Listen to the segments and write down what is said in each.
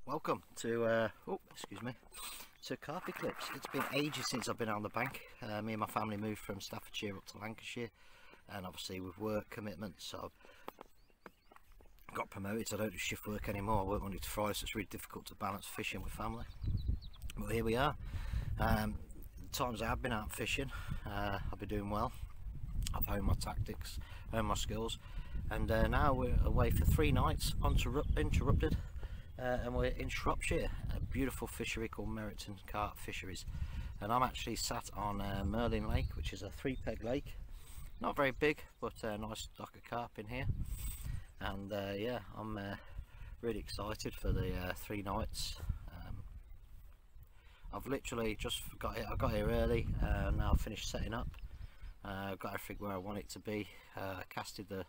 Welcome to Carp Eclipse. It's been ages since I've been on the bank. Me and my family moved from Staffordshire up to Lancashire, and obviously with work commitments I've got promoted, so I don't do shift work anymore. I work Monday to Friday, so it's really difficult to balance fishing with family. But here we are. The times I have been out fishing, I've been doing well. I've honed my tactics, honed my skills, and now we're away for 3 nights uninterrupted. And we're in Shropshire, a beautiful fishery called Merrington Carp Fisheries, and I'm actually sat on Merlin Lake, which is a 3-peg lake, not very big, but a nice stock of carp in here. And yeah, I'm really excited for the 3 nights. I've literally just got here. I got here early, now I've finished setting up. I've got everything where I want it to be. Casted the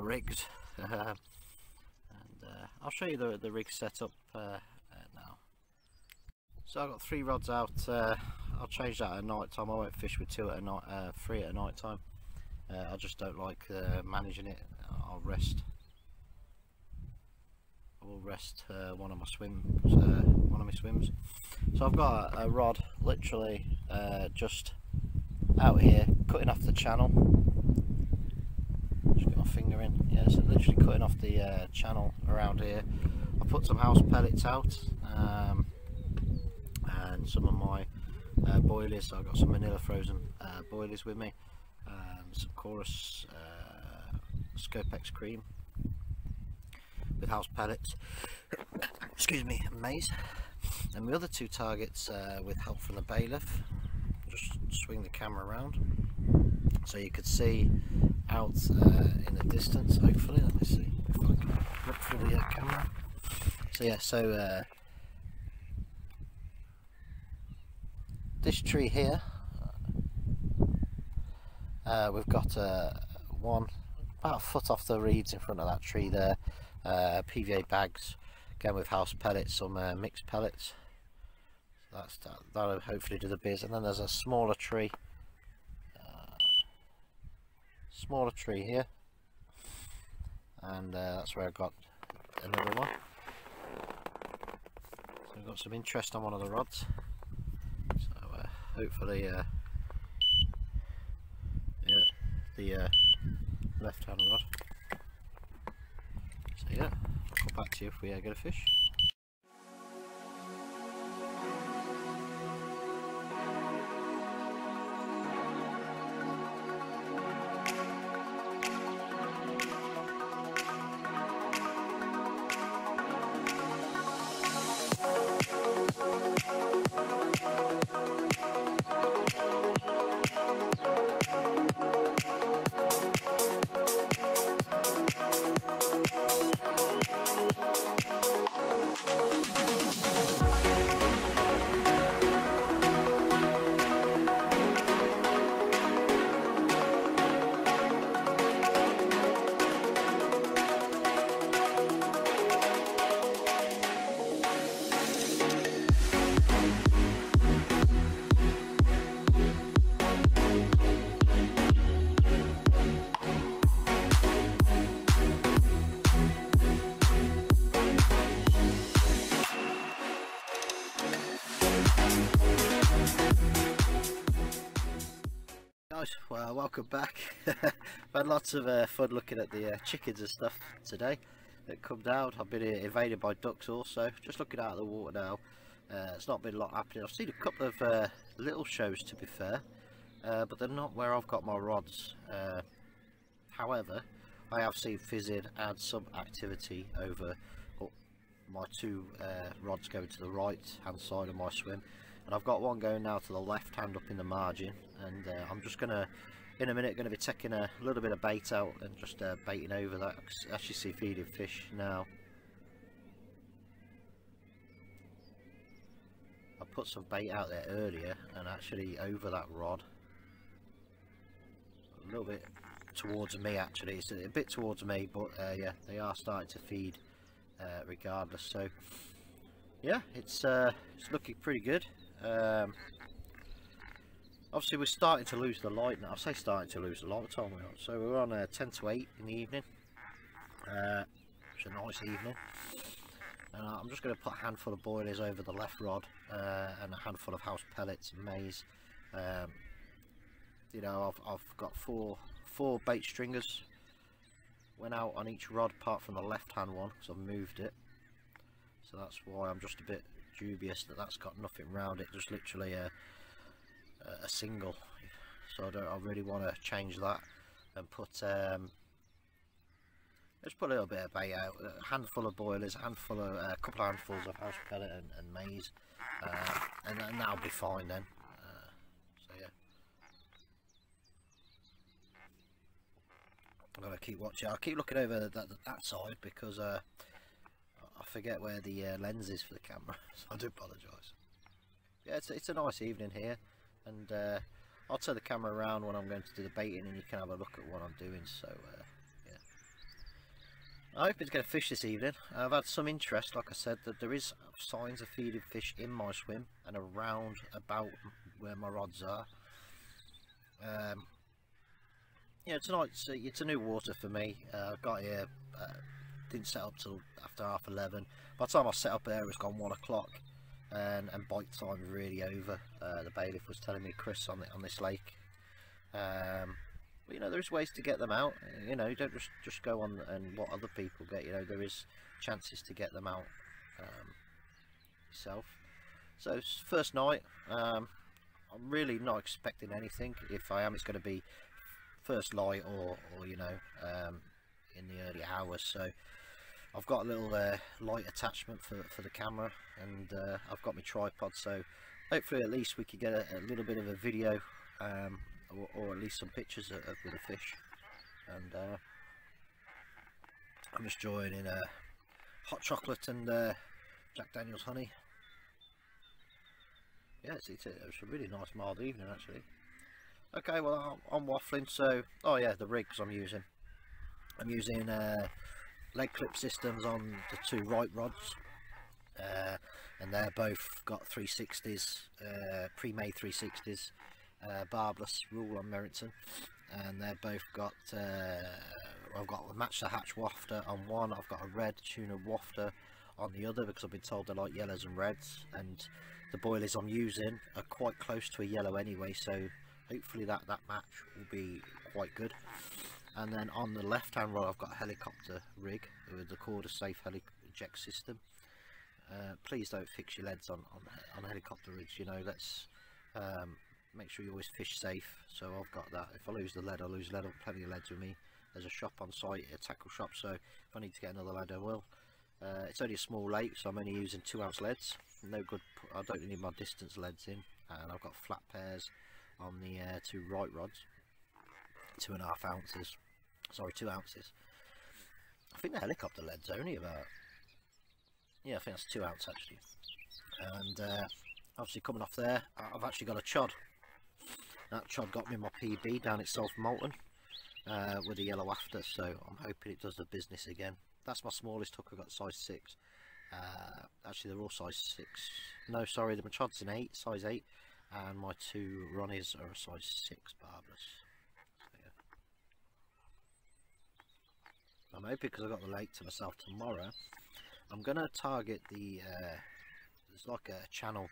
rigs. I'll show you the rig setup now. So I've got 3 rods out. I'll change that at night time. I won't fish with 2 at a night, 3 at a night time. I just don't like managing it. I'll rest. I will rest one of my swims. So I've got a rod literally just out here, cutting off the channel. Just get my finger in. Yeah, so literally cutting off the channel around here. I put some house pellets out, and some of my boilies. So I've got some Manila frozen boilies with me, some chorus Scopex cream with house pellets, excuse me, and maize. And the other 2 targets with help from the bailiff. Just swing the camera around so you could see out in the distance, hopefully. Let me see if I can look through the camera. So yeah, so this tree here, we've got one about a foot off the reeds in front of that tree there. PVA bags, again with house pellets, some mixed pellets. So that'll hopefully do the biz. And then there's a smaller tree here, and that's where I got another one. So we've got some interest on one of the rods, so hopefully yeah, the left hand rod. So yeah, I'll come back to you if we get a fish. Well, welcome back. I've had lots of fun looking at the chickens and stuff today that come down. I've been invaded by ducks also. Just looking out of the water now. It's not been a lot happening. I've seen a couple of little shows, to be fair, but they're not where I've got my rods. However, I have seen fizzing and some activity over my 2 rods going to the right hand side of my swim. And I've got one going now to the left hand up in the margin, and I'm just gonna, in a minute, going to be taking a little bit of bait out and just baiting over that. I actually see feeding fish now. I put some bait out there earlier, and actually over that rod, a little bit towards me actually, it's a bit towards me, but yeah, they are starting to feed regardless. So yeah, it's looking pretty good. Obviously we're starting to lose the light now. I say starting to lose the light, what time we're on? So we're on 10 to 8 in the evening. It's a nice evening. I'm just going to put a handful of boilies over the left rod, and a handful of house pellets and maize. You know, I've got four bait stringers went out on each rod apart from the left hand one because I've moved it, so that's why I'm just a bit dubious that that's got nothing round it, just literally a single. So I really want to change that and put just put a little bit of bait out, a handful of boilers, a couple of handfuls of house pellet and maize, and that'll be fine then. So yeah, I'm gonna keep watching. I'll keep looking over that side because I forget where the lens is for the camera, so I do apologise. Yeah, it's a nice evening here, and I'll turn the camera around when I'm going to do the baiting, and you can have a look at what I'm doing. So yeah, I hope it's going to fish this evening. I've had some interest, like I said, that there is signs of feeding fish in my swim and around about where my rods are. Yeah, tonight it's a new water for me. I got here, didn't set up till after 11:30. By the time I set up there, it's gone 1 o'clock, and bite time was really over. The bailiff was telling me, Chris, on this lake. But, you know, there's ways to get them out. You know, you don't just go on and what other people get. You know, there is chances to get them out yourself. So it's first night. I'm really not expecting anything. If I am, it's going to be first light or you know, in the early hours. So I've got a little light attachment for the camera, and I've got my tripod, so hopefully at least we could get a little bit of a video, or at least some pictures of the fish. And I'm just joining hot chocolate and Jack Daniel's honey. Yeah, it's a really nice mild evening actually. Okay, well I'm waffling. So oh yeah, the rigs I'm using leg clip systems on the two right rods, and they're both got 360s, pre-made 360s, barbless rule on Merrington, and they're both got I've got a match the hatch wafter on one, I've got a red tuna wafter on the other, because I've been told they like yellows and reds, and the boilies I'm using are quite close to a yellow anyway, so hopefully that match will be quite good. And then on the left hand rod I've got a helicopter rig with the Corda safe eject system. Please don't fix your leads on helicopter rigs, you know, let's make sure you always fish safe. So I've got that. If I lose the lead, I lose lead. I've got plenty of leads with me. There's a shop on site, a tackle shop, so if I need to get another lead I will. It's only a small lake, so I'm only using 2-ounce leads. No good, I don't need my distance leads in, and I've got flat pairs on the two right rods, 2.5 ounces. Sorry, 2 ounces. I think the helicopter lead's only about, yeah, I think that's 2 ounce actually. And obviously coming off there, I've actually got a chod. That chod got me my PB down at South Moulton with a yellow after, so I'm hoping it does the business again. That's my smallest hook. I've got size 6. Actually they're all size 6. No, sorry, the chod's an 8, size 8, and my two Ronnies are a size 6 barbless. I'm hoping, because I've got the lake to myself tomorrow, I'm going to target the, there's like a channel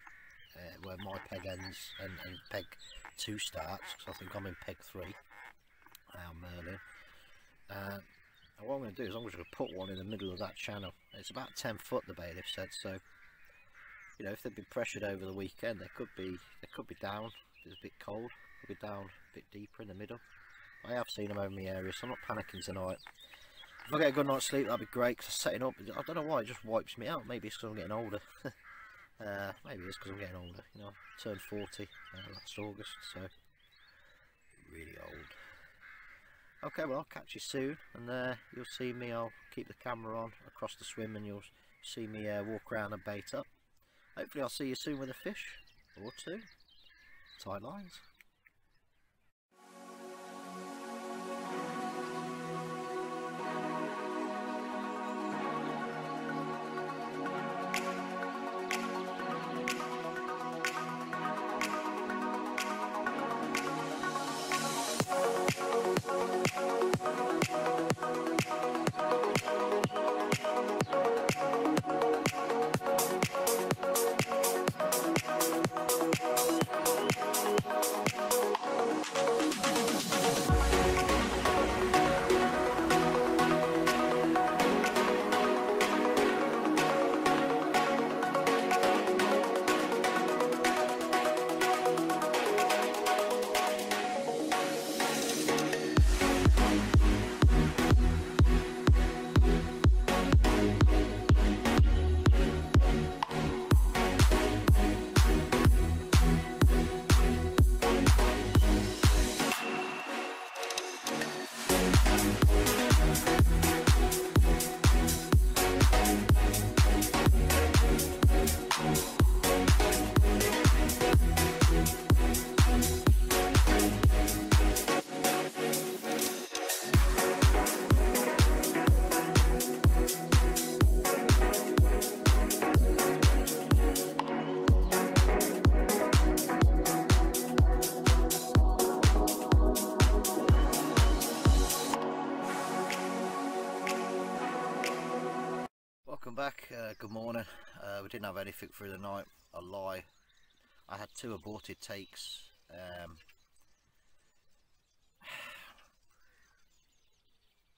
where my peg ends and peg 2 starts, because I think I'm in peg 3, Merlin. And what I'm going to do is I'm just going to put one in the middle of that channel. It's about 10 foot, the bailiff said, so you know, if they've been pressured over the weekend, they could be down. It's a bit cold, could be down a bit deeper in the middle. I have seen them over my area, so I'm not panicking tonight. If I get a good night's sleep, that'd be great, because setting up, I don't know why, it just wipes me out. Maybe it's because I'm getting older. Maybe it's because I'm getting older, you know, I turned 40 last August, so really old. Okay, well I'll catch you soon, and you'll see me, I'll keep the camera on across the swim, and you'll see me walk around and bait up. hopefully I'll see you soon with a fish or two. Tight lines. Welcome back, good morning. We didn't have anything through the night, I lie. I had 2 aborted takes.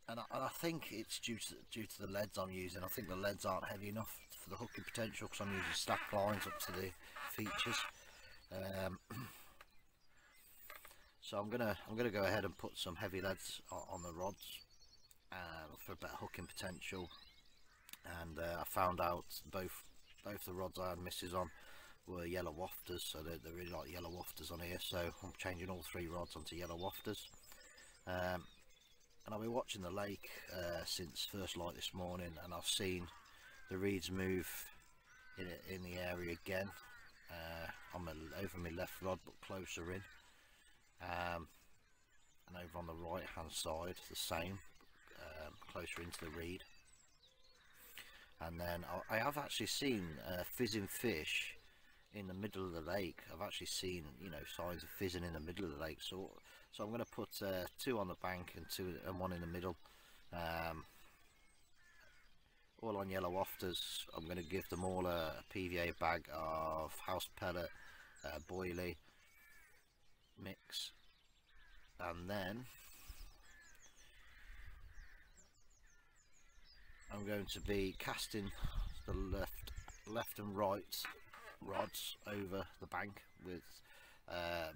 And I think it's due to the leads I'm using. I think the leads aren't heavy enough for the hooking potential because I'm using stacked lines up to the features. So I'm gonna go ahead and put some heavy leads on the rods for a better hooking potential. And I found out both the rods I had misses on were yellow wafters, so they really like yellow wafters on here, so I'm changing all 3 rods onto yellow wafters. And I've been watching the lake since first light this morning, and I've seen the reeds move in the area again, over my left rod but closer in, and over on the right hand side the same, closer into the reed. And then I have actually seen fizzing fish in the middle of the lake. I've actually seen, you know, signs of fizzing in the middle of the lake. So I'm going to put 2 on the bank and 1 in the middle. All on yellow wafters. I'm going to give them all a PVA bag of house pellet, boilie mix, and then I'm going to be casting the left and right rods over the bank with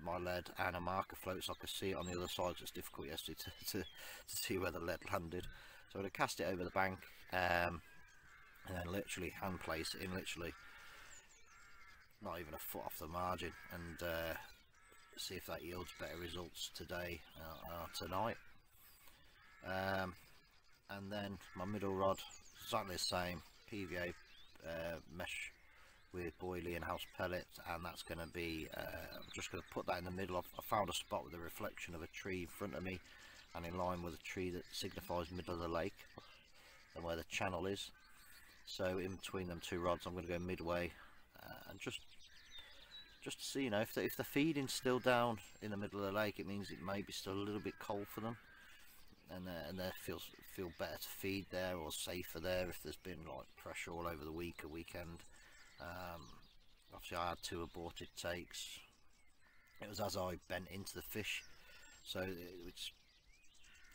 my lead and a marker float, so I can see it on the other side. It's difficult yesterday to see where the lead landed. So I'm going to cast it over the bank, and then literally hand place it in, literally not even a foot off the margin, and see if that yields better results today or tonight. And then my middle rod, exactly the same, PVA mesh with boilie and house pellets, and that's going to be, I'm just going to put that in the middle. I found a spot with a reflection of a tree in front of me and in line with a tree that signifies middle of the lake and where the channel is. So in between them 2 rods I'm going to go midway, and just to see, you know, if the feeding's still down in the middle of the lake, it means it may be still a little bit cold for them, and they feel better to feed there, or safer there if there's been like pressure all over the week or weekend. Obviously I had 2 aborted takes. It was as I bent into the fish, so which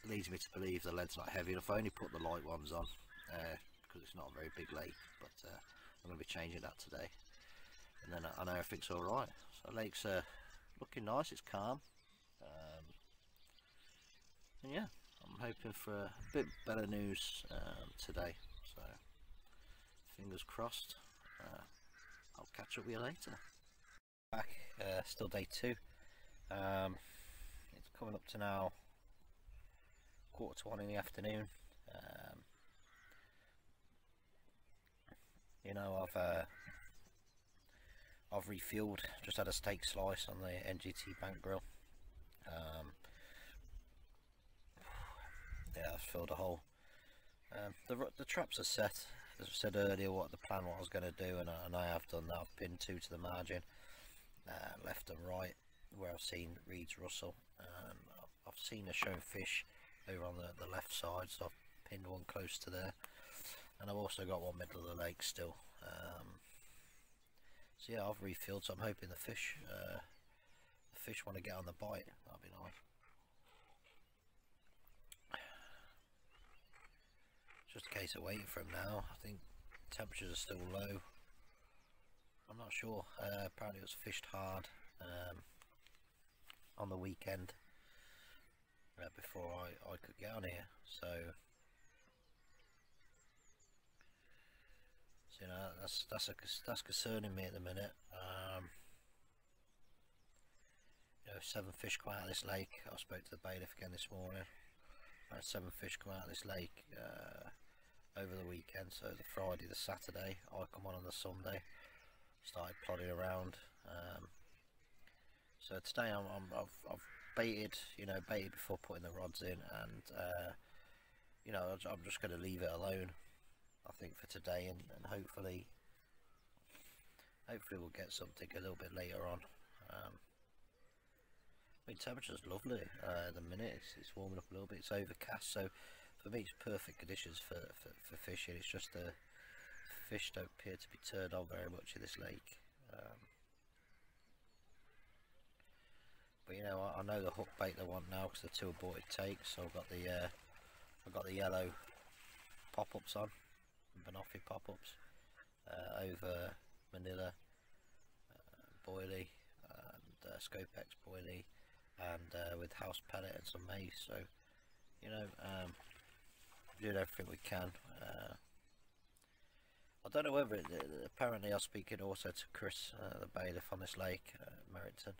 leads me to believe the lead's not heavy enough. I only put the light ones on because it's not a very big lake, but I'm going to be changing that today, and then I know everything's alright. So the lake's looking nice, it's calm, and yeah, I'm hoping for a bit better news today, so fingers crossed. I'll catch up with you later. Back, still day 2. It's coming up to now 1:45 in the afternoon. You know, I've refueled, just had a steak slice on the NGT bank grill. Yeah, I've filled a hole. The traps are set, as I said earlier, what the plan what I was going to do, and I have done that. I've pinned 2 to the margin, left and right, where I've seen reeds rustle. I've seen a showing fish over on the left side, so I've pinned one close to there, and I've also got one middle of the lake still. So yeah, I've refilled, so I'm hoping the fish want to get on the bite. That'll be nice. Just a case of waiting for them now. I think temperatures are still low. I'm not sure. Apparently it was fished hard on the weekend before I could get on here. So you know, that's concerning me at the minute. You know, 7 fish come out of this lake. I spoke to the bailiff again this morning. 7 fish come out of this lake over the weekend. So the Friday, the Saturday, I come on the Sunday. Started plodding around. So today I've baited, baited before putting the rods in, and you know, I'm just going to leave it alone, I think, for today, and hopefully we'll get something a little bit later on. I mean, temperature's lovely at the minute. It's warming up a little bit. It's overcast, so for me it's perfect conditions for fishing. It's just the fish don't appear to be turned on very much in this lake. But you know, I know the hook bait they want now, because they're 2 aborted takes. So I've got the yellow pop-ups on, Banoffee pop-ups, over Manila boilie and Scopex boilie, and with house pellet and some mace. So you know, doing everything we can. I don't know whether apparently I was speaking also to Chris, the bailiff on this lake, Merrington.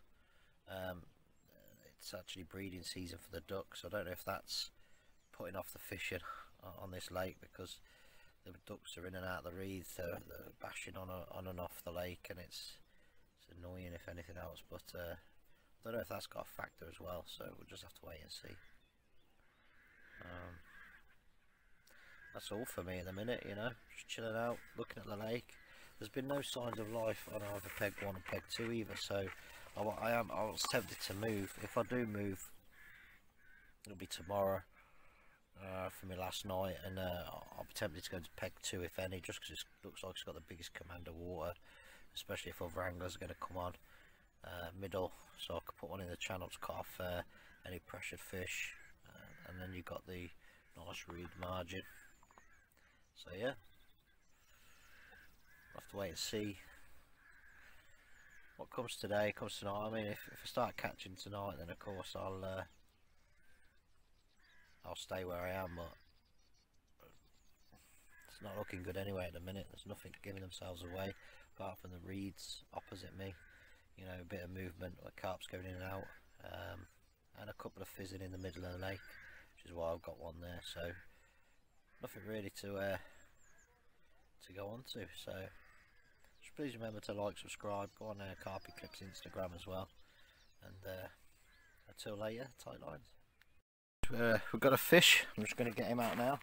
It's actually breeding season for the ducks. I don't know if that's putting off the fishing on this lake, because the ducks are in and out of the reeds. They're bashing on and off the lake, and it's annoying if anything else. But I don't know if that's got a factor as well. So we'll just have to wait and see. That's all for me at the minute, you know, just chilling out, looking at the lake. There's been no signs of life on either peg 1 and peg 2 either, so I was tempted to move. If I do move, it'll be tomorrow for me last night, and I'll be tempted to go to peg 2 if any, just because it looks like it's got the biggest command of water, especially if other anglers are going to come on middle, so I could put one in the channel to cut off any pressured fish, and then you've got the nice reed margin. So yeah, I'll have to wait and see what comes today, comes tonight. I mean, if I start catching tonight, then of course I'll stay where I am, but it's not looking good anyway at the minute. There's nothing giving themselves away apart from the reeds opposite me. You know, a bit of movement, like carps going in and out, and a couple of fizzing in the middle of the lake, which is why I've got one there. So nothing really to go on to. So just please remember to like, subscribe, go on Carpy Clips Instagram as well, and until later, tight lines. We've got a fish. I'm just going to get him out now.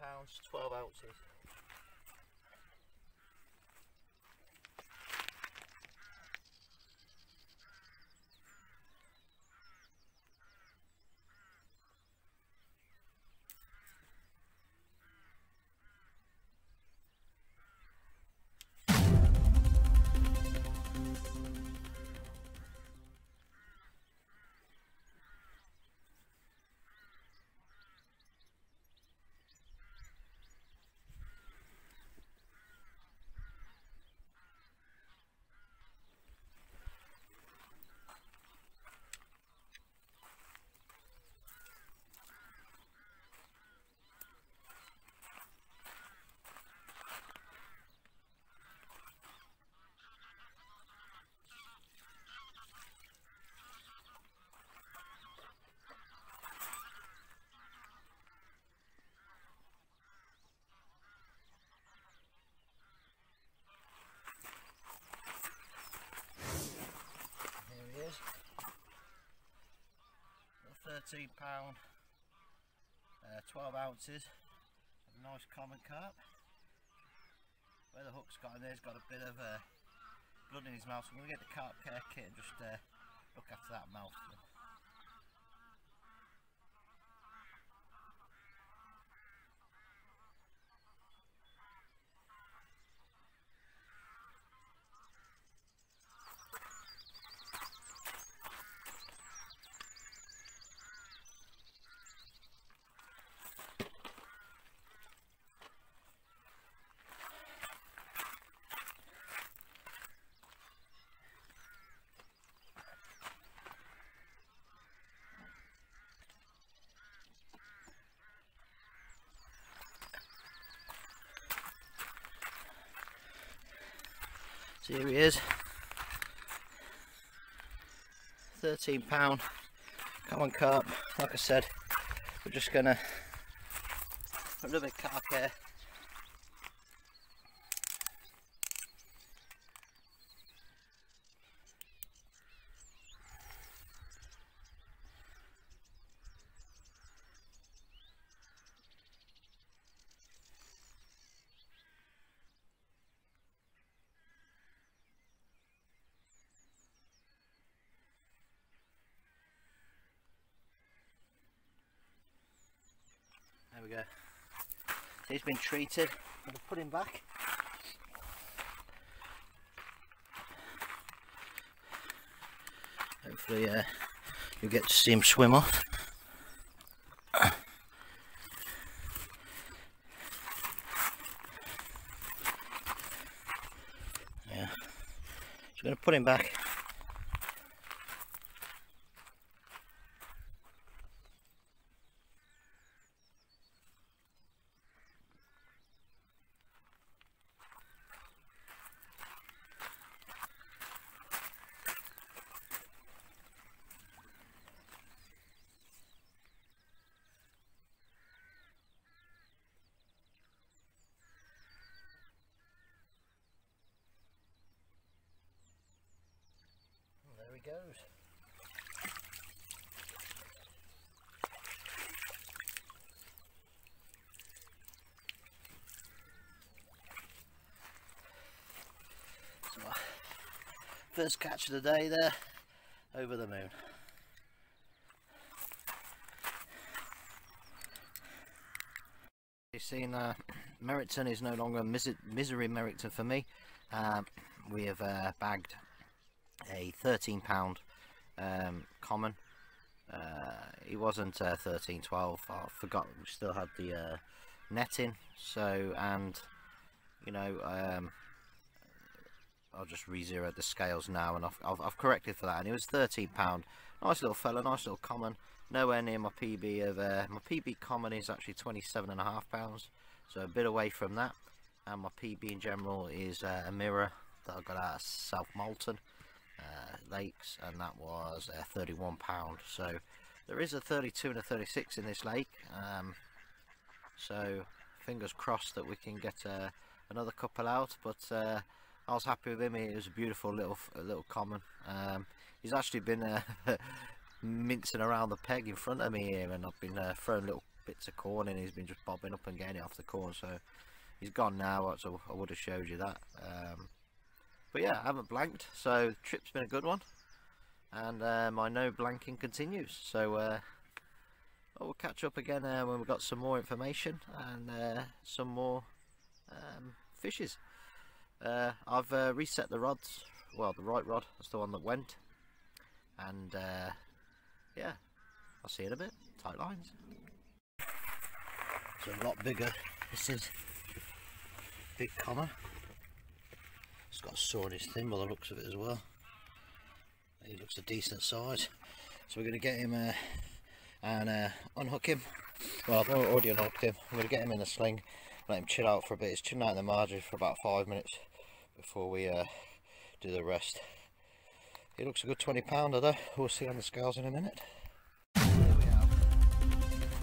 pounds, 12 ounces. £13, 12 ounces of nice common carp. Where the hook's got in there, he's got a bit of blood in his mouth, so I'm going to get the carp care kit and just look after that mouth. So here he is, £13 common carp. Like I said, we're just gonna put a little bit of carp here. There we go. He's been treated. I'm going to put him back. Hopefully you'll get to see him swim off. Yeah. So I'm going to put him back. There he goes. So, first catch of the day there, over the moon. You've seen Merrington is no longer misery Merrington for me. We have bagged a £13 common. He wasn't 13, 12. I forgot we still had the netting. So, and you know, I'll just re-zero the scales now, and I've corrected for that. And it was £13. Nice little fella, nice little common. Nowhere near my PB of my PB common is actually £27.5, so a bit away from that. And my PB in general is a mirror that I got out of South Malton lakes, and that was £31. So there is a 32 and a 36 in this lake, so fingers crossed that we can get another couple out. But I was happy with him. It was a beautiful little common. He's actually been mincing around the peg in front of me here, and I've been throwing little bits of corn in. He's been just bobbing up and getting it off the corn, so he's gone now, so I would have showed you that. But yeah, I haven't blanked, so the trip's been a good one, and my no blanking continues. So we'll catch up again when we've got some more information and some more fishes. I've reset the rods, well, the right rod, that's the one that went, and yeah, I'll see you in a bit. Tight lines. It's a lot bigger. This is big comma. It's got a saw in his thing by the looks of it as well. He looks a decent size, so we're going to get him and unhook him. Well, I've already unhooked him. I'm going to get him in the sling, let him chill out for a bit. He's chilling out in the margin for about 5 minutes before we do the rest. He looks a good 20-pounder though. We'll see on the scales in a minute. Here we have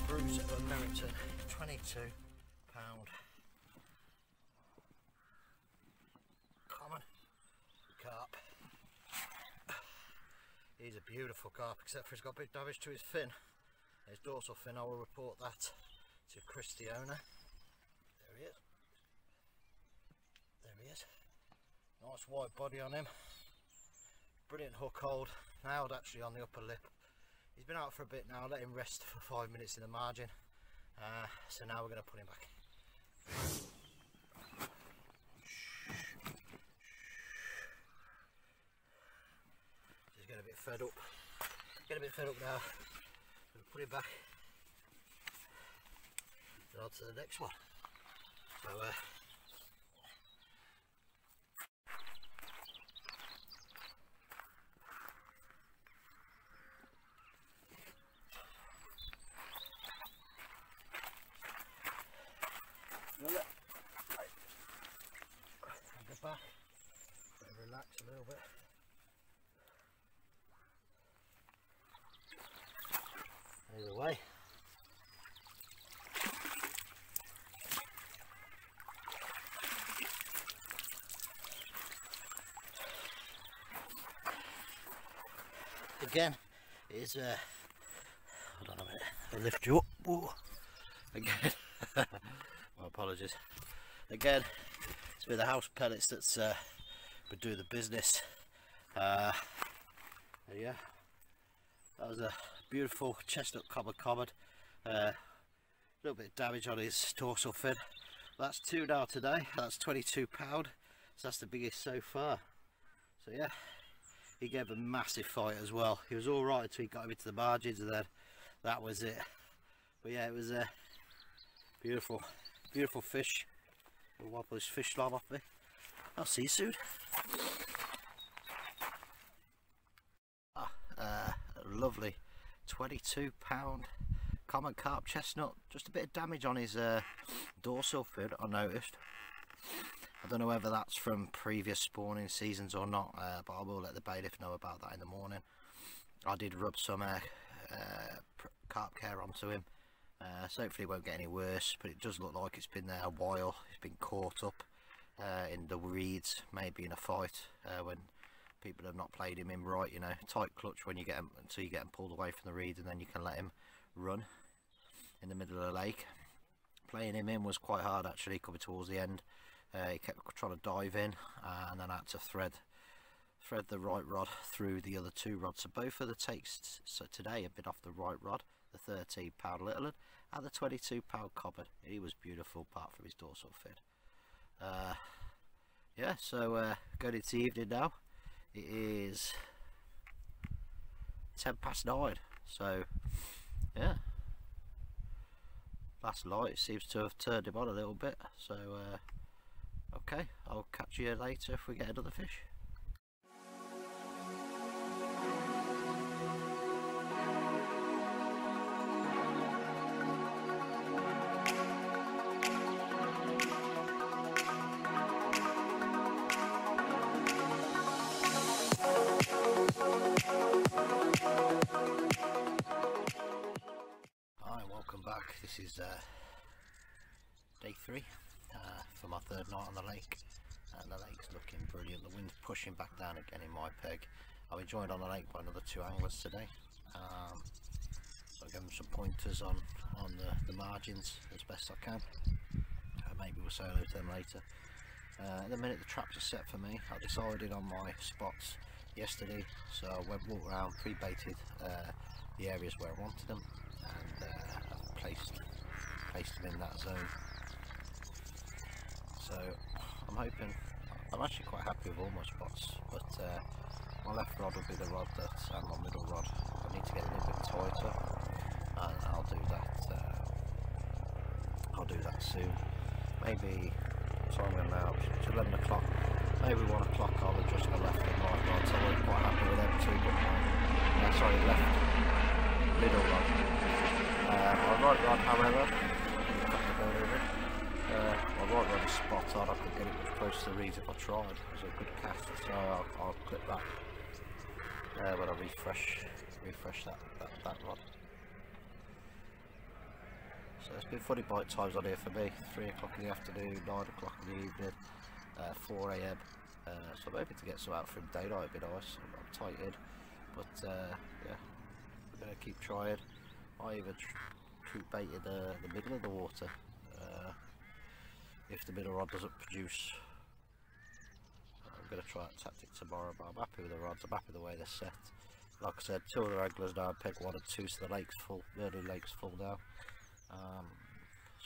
Bruce of Merrington, 22-pound common carp. He's a beautiful carp, except for he's got a bit damage to his fin, his dorsal fin. I will report that to Chris, the owner. There he is. There he is. Nice white body on him. Brilliant hook hold. Nailed actually on the upper lip. He's been out for a bit now. Let him rest for 5 minutes in the margin. So now we're going to put him back. He's getting a bit fed up. Getting a bit fed up now. We'll put him back. And on to the next one. So get back, relax a little bit. Either way. Again, is hold on a minute, I'll lift you up. Whoa. Again, my apologies. Again, it's been the house pellets that's been doing the business. Yeah, that was a beautiful chestnut cobbed. A little bit of damage on his dorsal fin. That's 2 now today. That's 22-pound. So that's the biggest so far. So yeah, he gave a massive fight as well. He was all right until he got him into the margins, and then that was it. But yeah, it was a beautiful, beautiful fish. We'll wobble this fish lob off me. I'll see you soon. Lovely 22-pound common carp chestnut. Just a bit of damage on his dorsal fin, I noticed. I don't know whether that's from previous spawning seasons or not, but I will let the bailiff know about that in the morning. I did rub some carp care onto him, so hopefully it won't get any worse, but it does look like it's been there a while. It's been caught up in the reeds, maybe in a fight when people have not played him in right, you know. Tight clutch when you get him, until you get him pulled away from the reeds, and then you can let him run in the middle of the lake. Playing him in was quite hard actually, coming towards the end. He kept trying to dive in, and then I had to thread the right rod through the other 2 rods. So both of the takes so today have been off the right rod, the 13-pound little one and the 22-pound cobber. He was beautiful apart from his dorsal fin. Yeah, so going into the evening now. It is 9:10, so yeah, last light seems to have turned him on a little bit. So okay, I'll catch you later if we get another fish. Back. This is day 3 for my 3rd night on the lake, and the lake's looking brilliant. The wind's pushing back down again in my peg. I've been joined on the lake by another 2 anglers today. So I'll give them some pointers on the margins as best I can. Maybe we'll say hello to them later. At the minute the traps are set for me. I decided on my spots yesterday, so I walked around, pre-baited the areas where I wanted them, and I've placed them in that zone. So I'm hoping, I'm actually quite happy with all my spots, but my left rod will be the rod and my middle rod I need to get a little bit tighter, and I'll do that soon. Maybe time now, it's 11 o'clock, maybe 1 o'clock I'll adjust the left and right rods. I wasn't quite happy with them too, but sorry, left, middle rod. My right rod, however, my right rod is spot on. I could get it much closer to the reeds if I tried. It was a good cast, so I'll clip that when I refresh that rod. So it's been funny bite times on here for me. 3 o'clock in the afternoon, 9 o'clock in the evening, 4 AM. So I'm hoping to get some out from daylight, it'd be nice. I'm tight in, but yeah, we're going to keep trying. I even troop bait in the middle of the water if the middle rod doesn't produce. I'm going to try that tactic tomorrow, but I'm happy with the rods, I'm happy with the way they're set. Like I said, 2 other anglers now, peg 1 and 2, so the lake's full, Merlin lake's full now.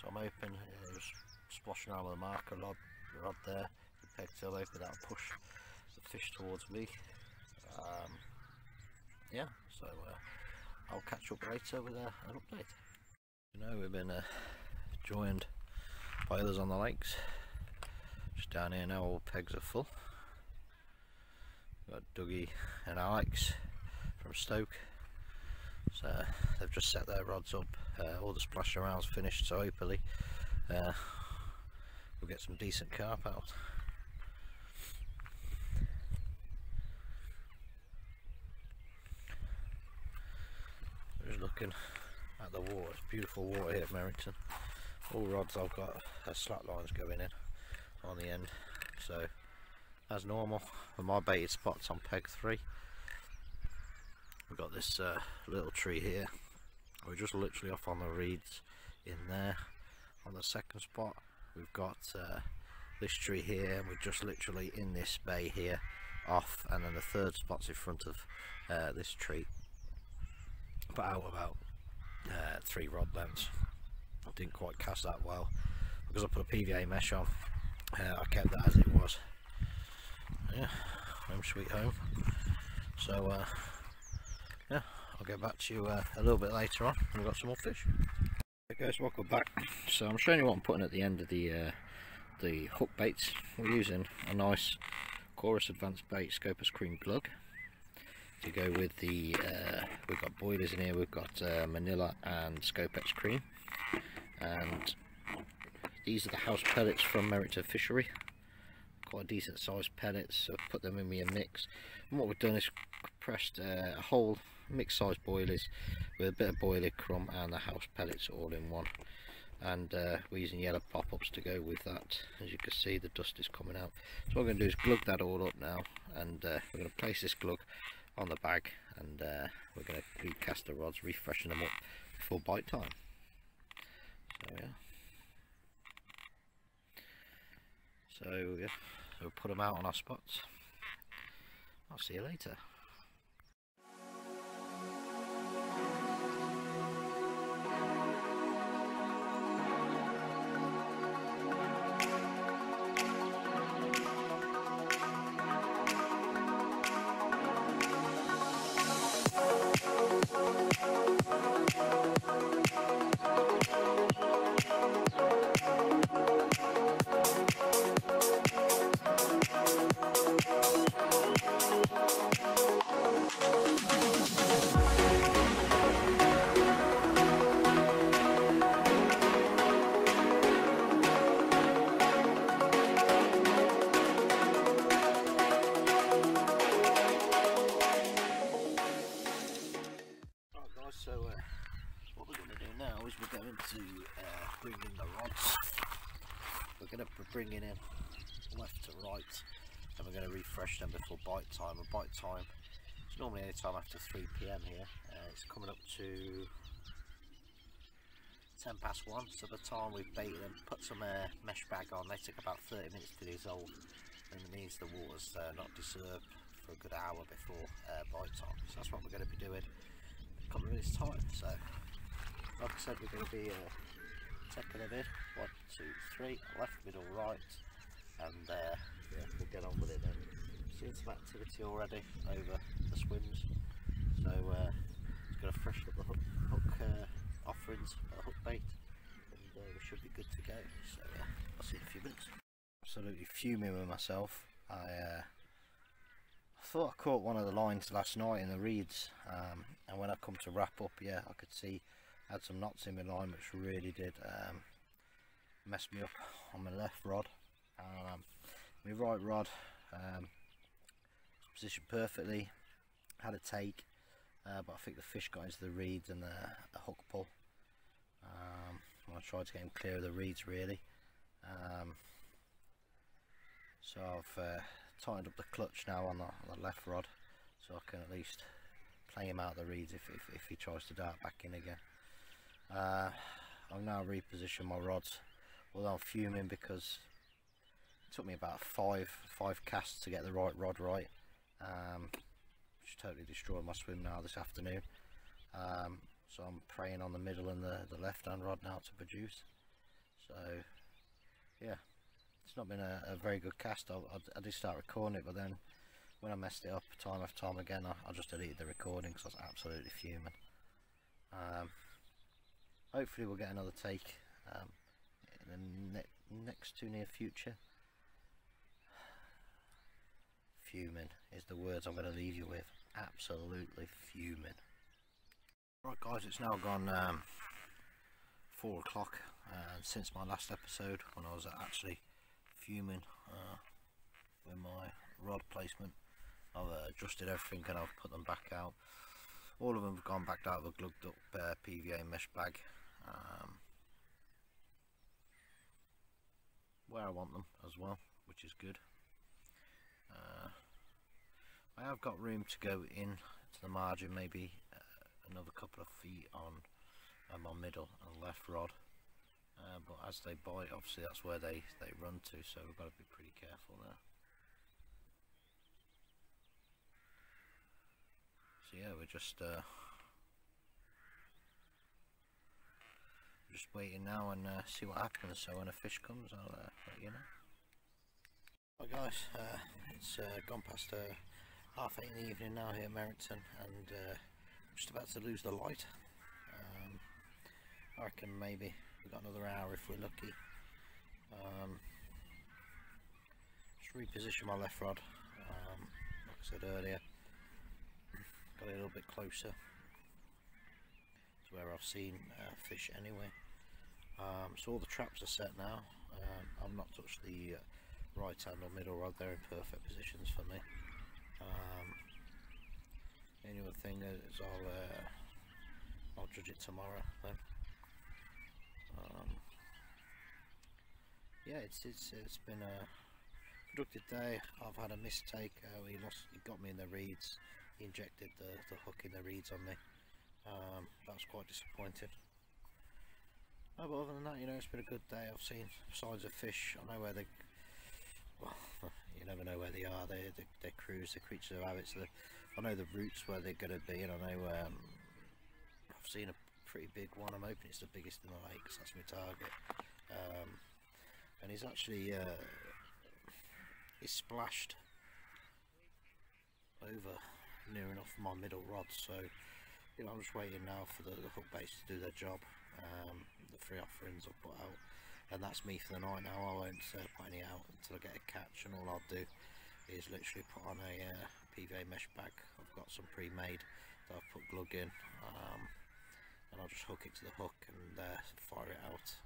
So I'm hoping it was splashing around with a marker rod there, the peg tail, hoping that'll push the fish towards me. Yeah, so I'll catch up later with an update. You know, we've been joined by others on the lakes. Just down here now, all pegs are full. We've got Dougie and Alex from Stoke. So they've just set their rods up, all the splash around's finished, so hopefully we'll get some decent carp out. Just looking at the water, it's beautiful water here at Merrington. All rods I've got slack lines going in on the end, so as normal with my baited spots on peg 3. We've got this little tree here. We're just literally off on the reeds in there. On the second spot we've got this tree here, and we're just literally in this bay here off, and then the third spot's in front of this tree, but out about 3 rod lengths. I didn't quite cast that well because I put a PVA mesh on. I kept that as it was. Yeah, home sweet home. So yeah, I'll get back to you a little bit later on. We've got some more fish. Okay guys, welcome back. So I'm showing you what I'm putting at the end of the hook baits. We're using a nice Chorus Advanced Bait Scopus Cream Glug to go with the we've got boilers in here. We've got Manila and Scopex Cream, and these are the house pellets from Merrington Fishery. Quite decent sized pellets, so I've put them in with a mix, and what we've done is pressed a whole mixed size boilies with a bit of boiler crumb and the house pellets all in one, and we're using yellow pop-ups to go with that. As you can see, the dust is coming out, so what we're going to do is glug that all up now, and we're going to place this glug on the bag, and we're going to recast the rods, refreshen them up before bite time. So yeah, we'll put them out on our spots. I'll see you later. What we're going to do now is we're going to bring in the rods. We're going to be bringing in left to right, and we're going to refresh them before bite time. And bite time is normally any time after 3 PM here. It's coming up to 1:10, so by the time we've baited them, put some mesh bag on, they take about 30 minutes to dissolve, and it means the water's not disturbed for a good hour before bite time. So that's what we're going to be doing in a couple of minutes time. So like I said, we're going to be taking them in 1, 2, 3, left, middle, right, and yeah, we'll get on with it then. Seeing some activity already over the swims, so it's going to freshen up the hook offerings, hook bait, and we should be good to go. So I'll see you in a few minutes. Absolutely fuming with myself. I thought I caught one of the lines last night in the reeds, and when I come to wrap up, yeah, I could see I had some knots in my line which really did mess me up on my left rod. My right rod positioned perfectly, had a take, but I think the fish got into the reeds and the hook pull. I tried to get him clear of the reeds really. So I've tightened up the clutch now on the left rod, so I can at least play him out of the reeds if he tries to dart back in again. I've now repositioned my rods, although I'm fuming because it took me about five casts to get the right rod right, which totally destroyed my swim now this afternoon. So I'm preying on the middle and the left hand rod now to produce. So yeah, it's not been a very good cast. I did start recording it, but then when I messed it up time after time again, I just deleted the recording because I was absolutely fuming. Hopefully we'll get another take in the next too near future. Fuming is the words I'm going to leave you with. Absolutely fuming. Right guys, it's now gone 4 o'clock, and since my last episode when I was actually fuming with my rod placement, I've adjusted everything and I've put them back out. All of them have gone back out of a glugged up PVA mesh bag, where I want them as well, which is good. I have got room to go in to the margin, maybe another couple of feet on my middle and left rod, but as they bite, obviously that's where they run to, so we've got to be pretty careful there. So yeah, we're just waiting now and see what happens. So when a fish comes, I'll let you know. Right guys, it's gone past 8:30 in the evening now here at Merrington, and just about to lose the light. I reckon maybe we've got another hour if we're lucky. Just reposition my left rod, like I said earlier. Got a little bit closer to where I've seen fish anyway. So all the traps are set now. I've not touched the right hand or middle rod, they're in perfect positions for me. Any other thing is I'll judge it tomorrow then. Yeah, it's been a productive day. I've had a mistake. He got me in the reeds. He injected the hook in the reeds on me. That was quite disappointing. But other than that, you know, it's been a good day. I've seen signs of fish. I know where they, well, you never know where they are. They're crews, they're creatures of habits. I know the routes where they're going to be, and I know I've seen a pretty big one. I'm hoping it's the biggest in the lake, because that's my target. And he's actually he's splashed over near enough my middle rod, so you know, I'm just waiting now for the hook baits to do their job. The 3 offerings I've put out, and that's me for the night now. I won't put any out until I get a catch, and all I'll do is literally put on a PVA mesh bag. I've got some pre-made that I've put glug in, and I'll just hook it to the hook and fire it out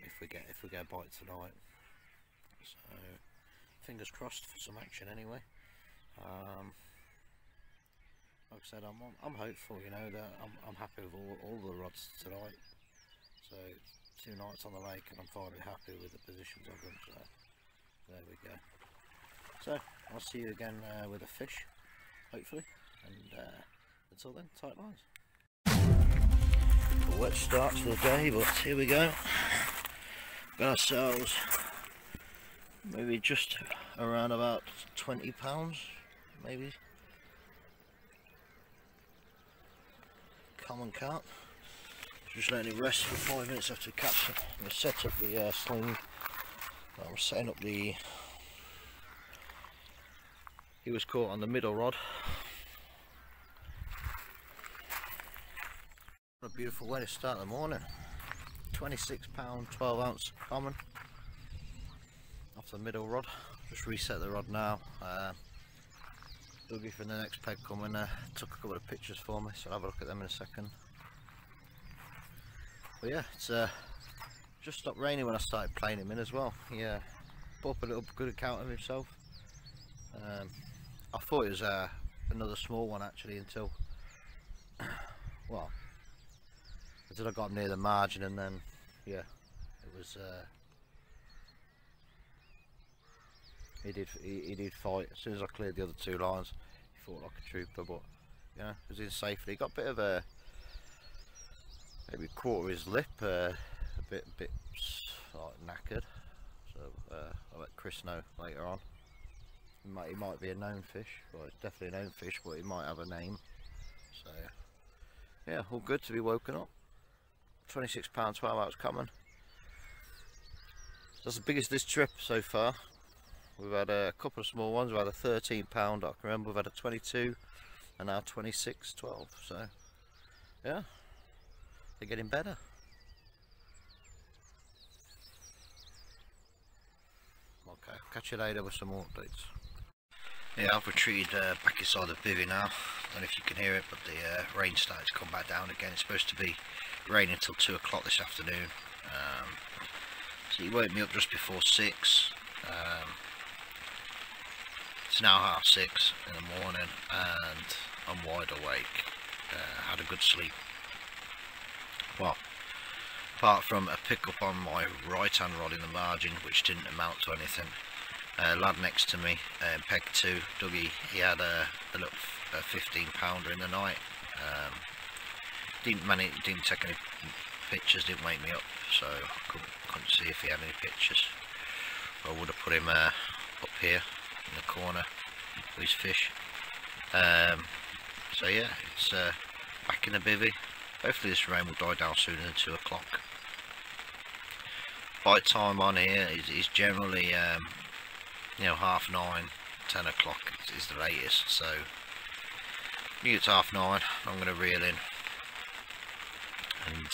if we get a bite tonight. So fingers crossed for some action anyway. Like I said, I'm hopeful, you know, that I'm happy with all the rods tonight. So 2 nights on the lake, and I'm finally happy with the positions of them. So there we go. So I'll see you again with a fish, hopefully, and until then, tight lines. wet start to the day, but here we go. Got ourselves maybe just around about 20 pounds, maybe. Common carp. Just letting it rest for 5 minutes after catch. I'm going to set up the sling. I'm setting up the. He was caught on the middle rod. What a beautiful way to start the morning. 26 pound 12 ounce common off the middle rod. Just reset the rod now. Dougie from the next peg coming took a couple of pictures for me, so I'll have a look at them in a second. But yeah, it's just stopped raining when I started playing him in as well. Yeah, put up a little good account of himself. I thought it was another small one actually until, well, until I got near the margin, and then yeah, it was. He did fight as soon as I cleared the other two lines. He fought like a trooper, but yeah, he was in safely. He got a bit of a maybe quarter his lip, a bit like knackered. So I'll let Chris know later on. He might be a known fish. Well, it's definitely a known fish, but he might have a name. So yeah, all good to be woken up. 26 pound 12 ounce common. That's the biggest this trip so far. We've had a couple of small ones. We've had a 13 pound, I can remember. We've had a 22 and now 26 12. So yeah, they're getting better. Okay, catch you later with some more updates. Yeah, I've retreated back inside the bivvy now. I don't know if you can hear it, but the rain started to come back down again. It's supposed to be raining until 2 o'clock this afternoon. So he woke me up just before 6. It's now 6:30 in the morning and I'm wide awake. Had a good sleep. Well, apart from a pickup on my right hand rod in the margin, which didn't amount to anything. Lad next to me, peg 2, Dougie, he had a little 15 pounder in the night. Didn't take any pictures, didn't wake me up, so I couldn't see if he had any pictures. I would have put him up here in the corner with his fish. So yeah, it's back in the bivvy. Hopefully this rain will die down sooner than 2 o'clock. Bite time on here is generally you know, 9:30, 10 o'clock is the latest. So when it's 9:30, I'm going to reel in and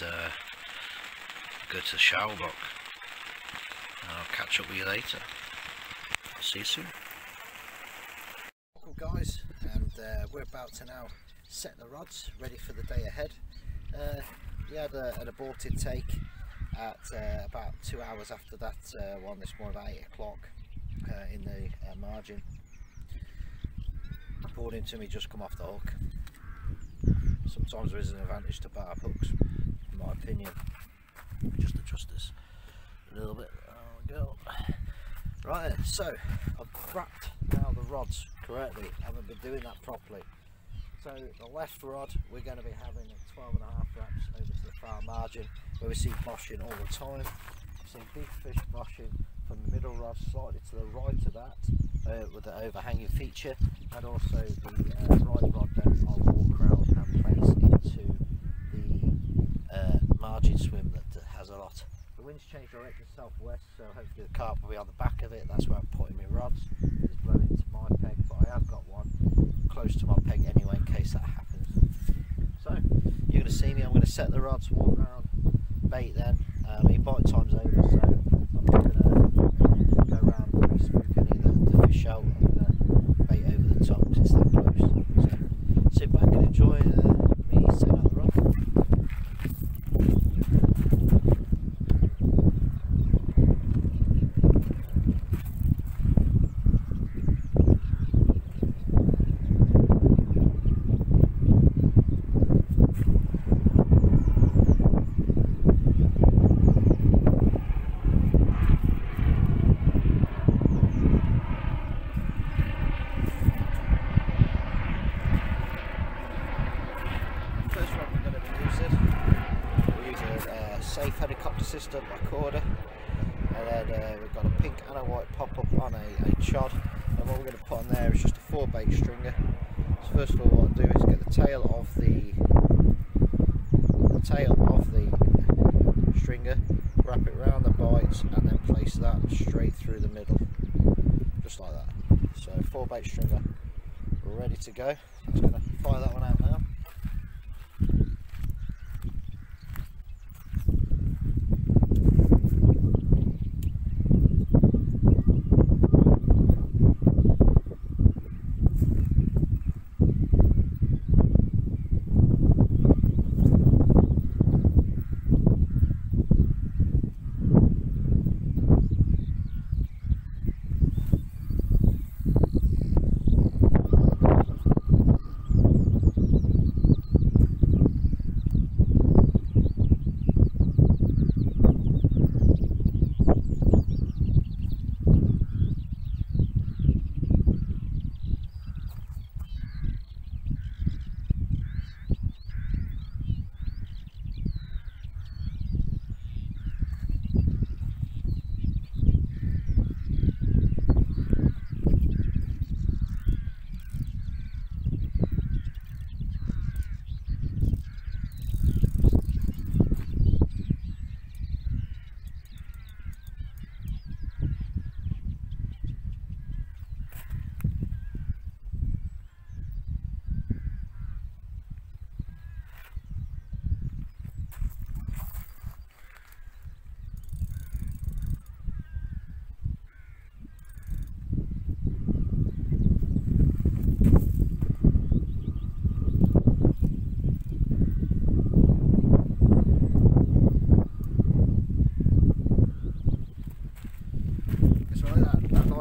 go to the shower block. I'll catch up with you later. See you soon. Welcome guys, and we're about to now set the rods ready for the day ahead. We had an aborted take at about 2 hours after that one this morning, about 8 o'clock in the margin. Poured into me, just come off the hook. Sometimes there is an advantage to barb hooks, in my opinion. Just adjust this a little bit. There we go. Right, so I've wrapped now the rods correctly. I haven't been doing that properly. So the left rod, we're going to be having 12.5 wraps over to the far margin, where we see boshing all the time. We see big fish boshing from the middle rod, slightly to the right of that, with the overhanging feature, and also the right rod then I'll walk around and place into the margin swim that has a lot. The wind's changed direction southwest, so hopefully the carp will be on the back of it. That's where I'm putting my rods. It's blowing into my peg, but I have got one close to my peg anyway in case that happens. So you're going to see me. I'm going to set the rods, walk around, bait then. I mean, bite time's over, so I'm not going to go around and spook any of the fish out. I'm going to bait over the top because it's that close. So sit back and enjoy me setting up the rod. safe helicopter system by Corda, and then we've got a pink and a white pop-up on a chod, and what we're going to put on there is just a 4-bait stringer. So first of all, what I'll do is get the tail of the stringer, wrap it around the bites, and then place that straight through the middle, just like that. So 4-bait stringer ready to go. I'm just going to fire that one out now.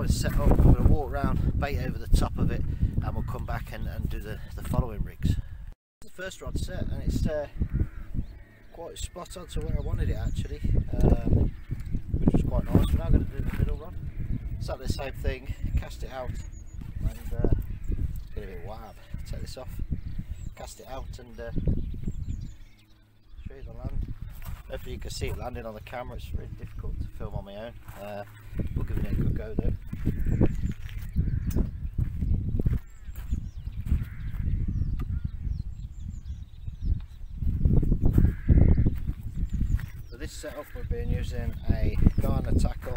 Set up, I'm going to walk around, bait over the top of it, and we'll come back and do the following rigs. The first rod set, and it's quite spot on to where I wanted it actually, which was quite nice. We're now going to do the middle rod. Exactly the same thing, cast it out, and it's going to be wab. Take this off, cast it out, and show you the land. Hopefully you can see it landing on the camera. It's really difficult to film on my own. We're giving it a good go though. For this setup we've been using a Garner tackle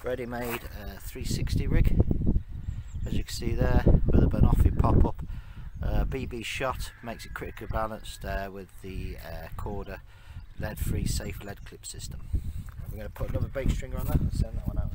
ready-made 360 rig, as you can see there, with a Banoffee pop-up. BB shot makes it critically balanced with the Corda lead-free safe lead clip system. We're going to put another bait stringer on that and send that one out.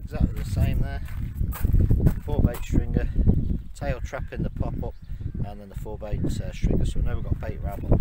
Exactly the same there, 4-bait stringer, tail trapping the pop-up, and then the 4-bait stringer, so now we've got bait rabble.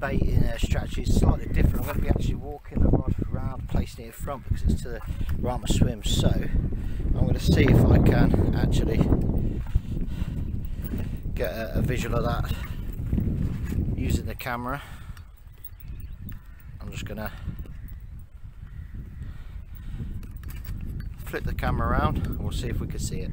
baiting strategy is slightly different. I'm going to be actually walking the rod around, placing it in front because it's to the right of my swim. So I'm going to see if I can actually get a visual of that using the camera. I'm just going to flip the camera around and we'll see if we can see it.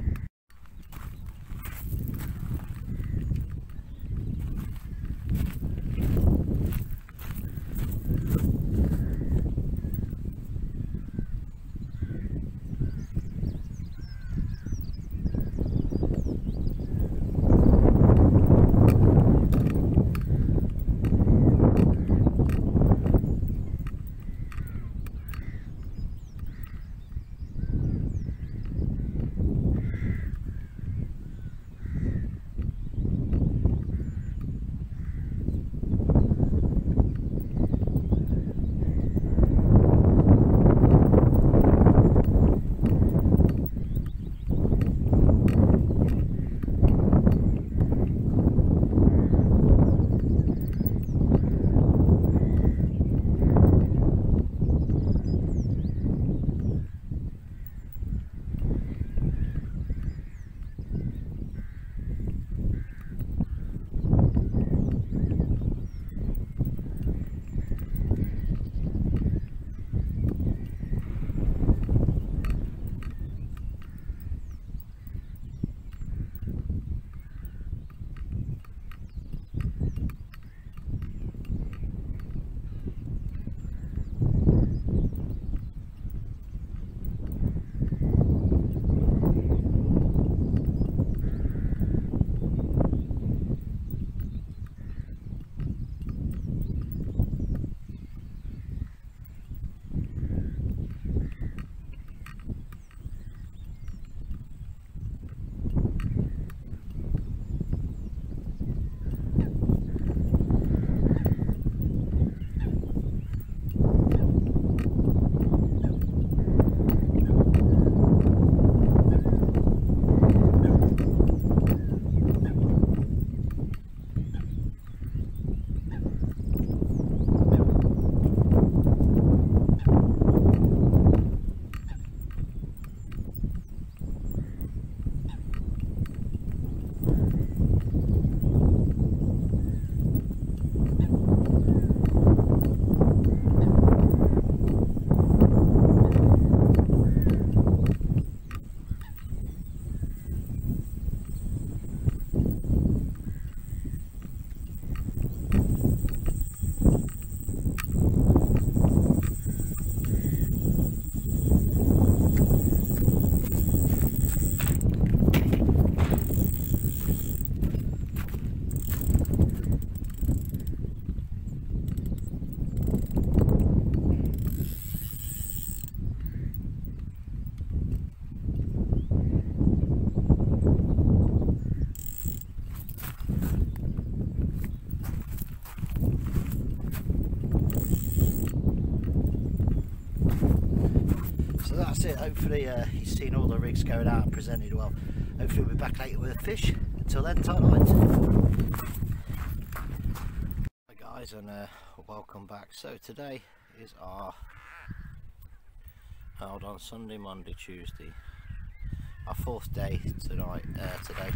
That's it. Hopefully he's seen all the rigs going out and presented well. Hopefully we'll be back later with a fish. Until then, tight lines. Hi guys, and welcome back. So today is our Sunday, Monday, Tuesday, our fourth day today,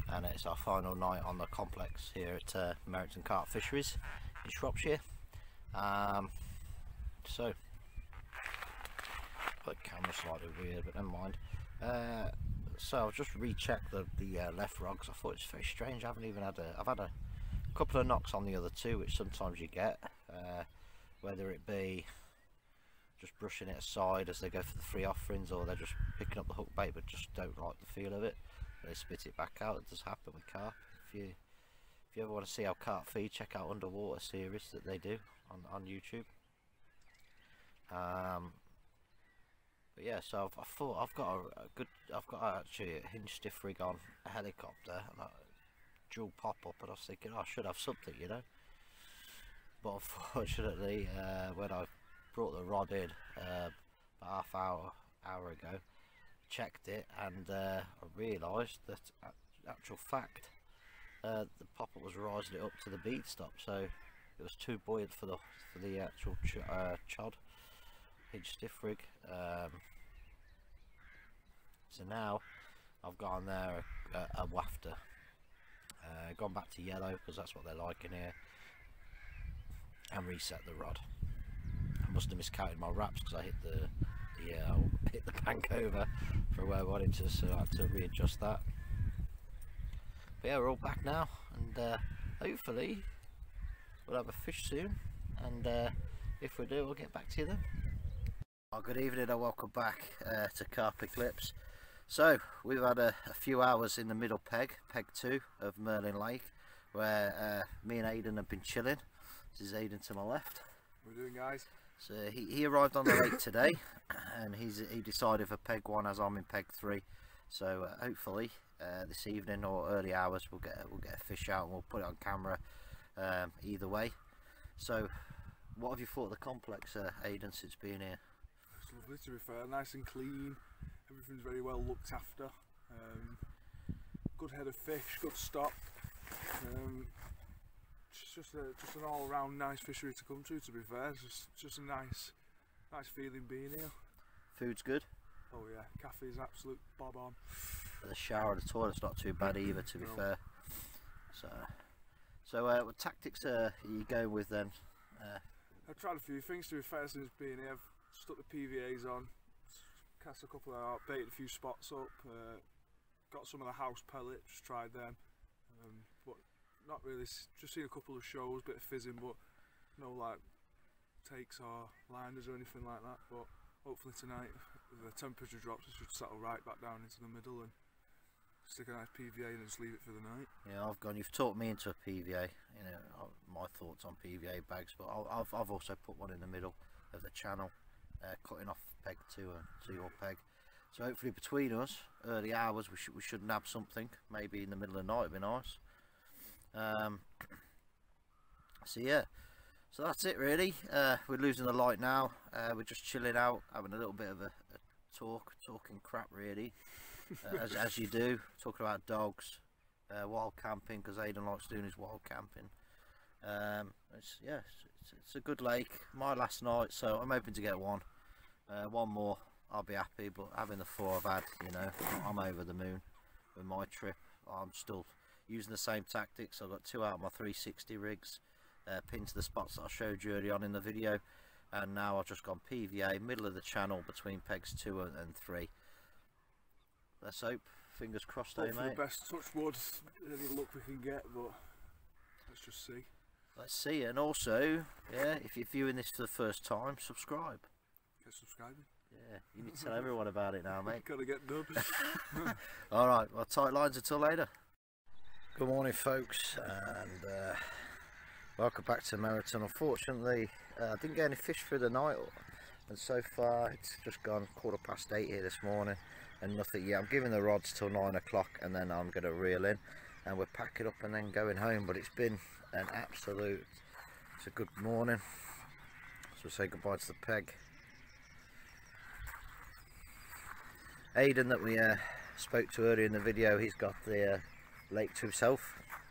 and it's our final night on the complex here at Merrington Carp Fisheries in Shropshire. So the camera's slightly weird, but never mind. So I've just rechecked the left rod because I thought it's very strange. I've had a couple of knocks on the other two, which sometimes you get, whether it be just brushing it aside as they go for the free offerings, or they're just picking up the hook bait but just don't like the feel of it. They spit it back out. It does happen with carp. If you ever want to see how carp feed, check out Underwater series that they do on YouTube. But yeah, so I thought I've got actually a hinge stiff rig on a helicopter and a dual pop up, and I was thinking, oh, I should have something, you know. But unfortunately, when I brought the rod in about hour ago, checked it, and I realised that actual fact the pop up was rising it up to the bead stop. So it was too buoyant for the actual chod hinge stiff rig. So now I've got on there a wafter, gone back to yellow because that's what they're like in here, and reset the rod. I must have miscounted my wraps because I hit the bank over for where I wanted to, so I had to readjust that. But yeah, we're all back now, and hopefully we'll have a fish soon, and if we do, we'll get back to you then. Oh, good evening and welcome back to Carp Eclipse. So we've had a few hours in the middle peg 2 of Merlin Lake, where me and Aden have been chilling. This is Aden to my left. What are we doing, guys? So he arrived on the lake today, and he decided for peg 1 as I'm in peg 3. So hopefully this evening or early hours we'll get a fish out and we'll put it on camera either way. So what have you thought of the complex, Aden, since being here? It's lovely, to be fair, nice and clean. Everything's very well looked after. Good head of fish, good stock. Just an all-round nice fishery to come to be fair. It's just a nice feeling being here. Food's good? Oh yeah, cafe is absolute bob on. The shower and the toilet's not too bad either, to be fair. So what tactics are you going with then? I've tried a few things, to be fair, since being here. I've stuck the PVAs on, cast a couple out, baited a few spots up, got some of the house pellets, tried them, but not really, just seen a couple of shows, bit of fizzing, but no like takes or liners or anything like that. But hopefully tonight, if the temperature drops, it should settle right back down into the middle and stick a nice PVA and just leave it for the night. Yeah, you've talked me into a PVA, you know, my thoughts on PVA bags, but I've also put one in the middle of the channel, cutting off peg 2 to your peg. So hopefully between us, early hours, we should nab something, maybe in the middle of the night would be nice. So yeah, so that's it really. We're losing the light now. We're just chilling out, having a little bit of a talking crap really, as you do, talking about dogs, wild camping, because Aden likes doing his wild camping. It's a good lake. My last night, so I'm hoping to get one more. I'll be happy, but having the 4 I've had, you know, I'm over the moon with my trip. I'm still using the same tactics. I've got 2 out of my 360 rigs, pinned to the spots that I showed you early on in the video, and now I've just gone PVA, middle of the channel between pegs 2 and 3. Let's hope, fingers crossed, hope mate. for the best, touch wood, any luck we can get, but let's just see. Let's see. And also, yeah, if you're viewing this for the first time, subscribe. Get subscribing. Yeah, you need to tell everyone about it now, mate. Gotta get dubbed. Alright, well, tight lines until later. Good morning, folks, and welcome back to Merrington. Unfortunately, I didn't get any fish through the night, and so far it's just gone 8:15 here this morning and nothing yet. I'm giving the rods till 9 o'clock and then I'm going to reel in and we're packing up and then going home. But it's been an absolute, it's a good morning. So we'll say goodbye to the peg. Aden, that we spoke to earlier in the video, he's got the lake to himself,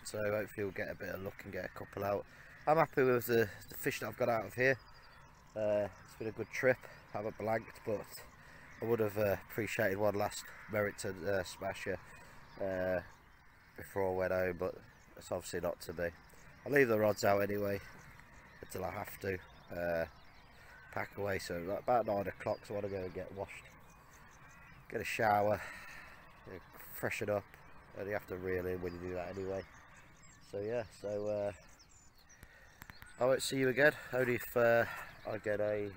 so hopefully we'll get a bit of luck and get a couple out. I'm happy with the fish that I've got out of here. It's been a good trip. I haven't blanked, but I would have appreciated one last Merrington smasher before I went home, but it's obviously not to be. I'll leave the rods out anyway until I have to pack away. So about 9 o'clock, so I want to go and get washed, get a shower, freshen up, and you have to reel in when you do that anyway. So yeah, so I won't see you again, only if I get a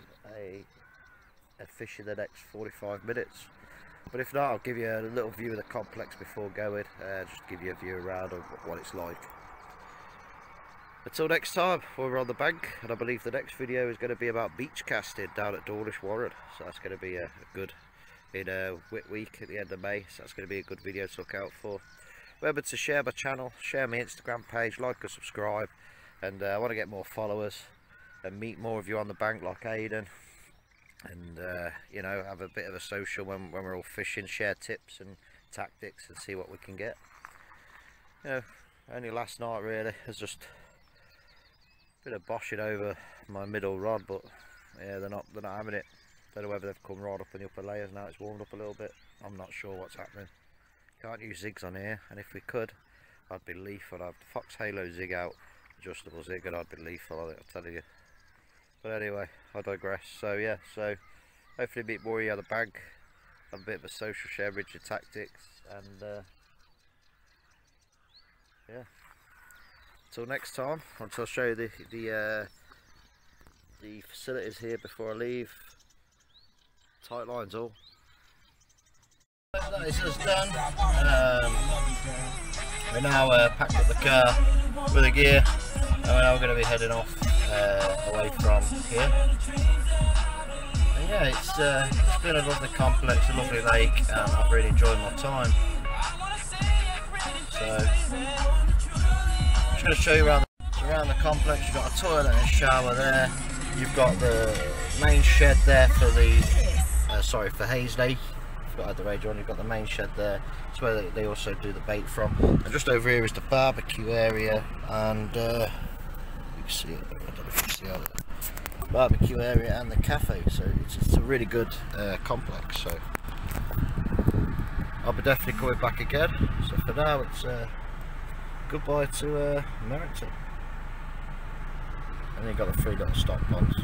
fish in the next 45 minutes. But if not, I'll give you a little view of the complex before going, just give you a view around of what it's like. Until next time, we're on the bank, and I believe the next video is going to be about beach casting down at Dawlish Warren. So that's going to be a good, in a wet week at the end of May, so that's going to be a good video to look out for. Remember to share my channel, share my Instagram page, like and subscribe, and I want to get more followers and meet more of you on the bank like Aden, and you know, have a bit of a social when we're all fishing, share tips and tactics and see what we can get. You know, only last night really, I was just Bit of boshing over my middle rod, but yeah, they're not having it. Don't know whether they've come right up in the upper layers now. It's warmed up a little bit. I'm not sure what's happening. Can't use zigs on here, and if we could, I'd be lethal. I'd have the Fox Halo zig out, adjustable zig, and I'd be lethal on it, I'll tell you. But anyway, I digress. So yeah, so hopefully a bit more out of the bag, have a bit of a social share, bridge of tactics, and yeah. Till next time, until I'll show you the facilities here before I leave. Tight lines all. That is us done. We're now packed up the car with the gear, and now we're going to be heading off away from here. And yeah, it's been a lovely complex, a lovely lake, and I've really enjoyed my time. So I'm just going to show you around the complex. You've got a toilet and a shower there. You've got the main shed there for the for Hayes Day. Forgot I had the radio on. You've got the main shed there. It's where they also do the bait from. And just over here is the barbecue area, and you can see it. I don't know if you can see it. Barbecue area and the cafe. So it's a really good complex. So I'll be definitely coming back again. So for now, it's goodbye to Merrington. And you've got the 3 little stock ponds.